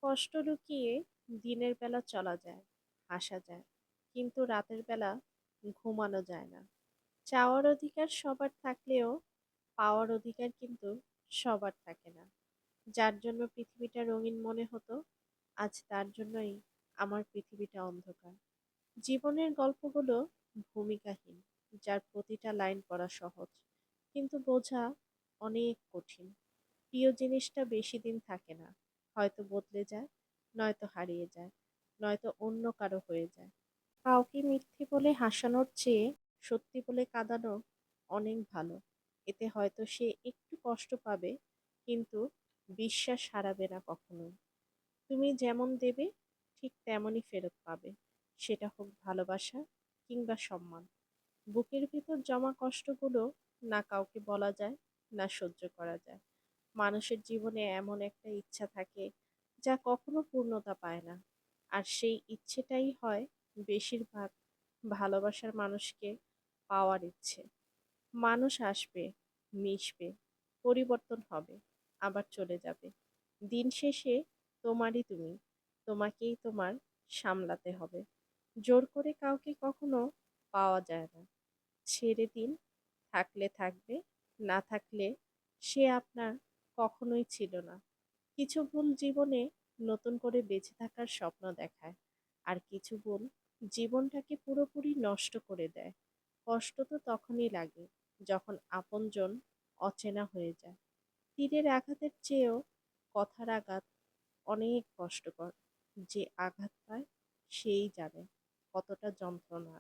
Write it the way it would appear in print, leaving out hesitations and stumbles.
কষ্ট লুকিয়ে দিনের বেলা চলা যায়, হাসা যায়, কিন্তু রাতের বেলা ঘুমানো যায় না। চাওয়ার অধিকার সবার থাকলেও পাওয়ার অধিকার কিন্তু সবার থাকে না। যার জন্য পৃথিবীটা রঙিন মনে হতো, আজ তার জন্যই আমার পৃথিবীটা অন্ধকার। জীবনের গল্পগুলো ভূমিকাহীন, যার প্রতিটা লাইন পড়া সহজ, কিন্তু বোঝা অনেক কঠিন। প্রিয় জিনিসটা বেশি দিন থাকে না, হয়তো বদলে যায়, নয়তো হারিয়ে যায়, নয়তো অন্য কারো হয়ে যায়। কাউকে মিথ্যে বলে হাসানোর চেয়ে সত্যি বলে কাঁদানো অনেক ভালো। এতে হয়তো সে একটু কষ্ট পাবে, কিন্তু বিশ্বাস হারাবে না কখনোই। তুমি যেমন দেবে ঠিক তেমনই ফেরত পাবে, সেটা হোক ভালোবাসা কিংবা সম্মান। বুকের ভিতর জমা কষ্টগুলো না কাউকে বলা যায়, না সহ্য করা যায়। মানুষের জীবনে এমন একটা ইচ্ছা থাকে যা কখনো পূর্ণতা পায় না, আর সেই ইচ্ছেটাই হয় বেশিরভাগ ভালোবাসার মানুষকে পাওয়ার ইচ্ছে। মানুষ আসবে, মিশবে, পরিবর্তন হবে, আবার চলে যাবে। দিন শেষে তোমারই তুমি, তোমাকেই তোমার সামলাতে হবে। জোর করে কাউকে কখনো পাওয়া যায় না। ছেড়ে দিন, থাকলে থাকবে, না থাকলে সে আপনার কখনোই ছিল না। কিছু ভুল জীবনে নতুন করে বেঁচে থাকার স্বপ্ন দেখায়, আর কিছু ভুল জীবনটাকে পুরোপুরি নষ্ট করে দেয়। কষ্ট তো তখনই লাগে যখন আপনজন অচেনা হয়ে যায়। তীরের আঘাতের চেয়েও কথার আঘাত অনেক কষ্টকর। যে আঘাত পায় সেই জানে কতটা যন্ত্রণা।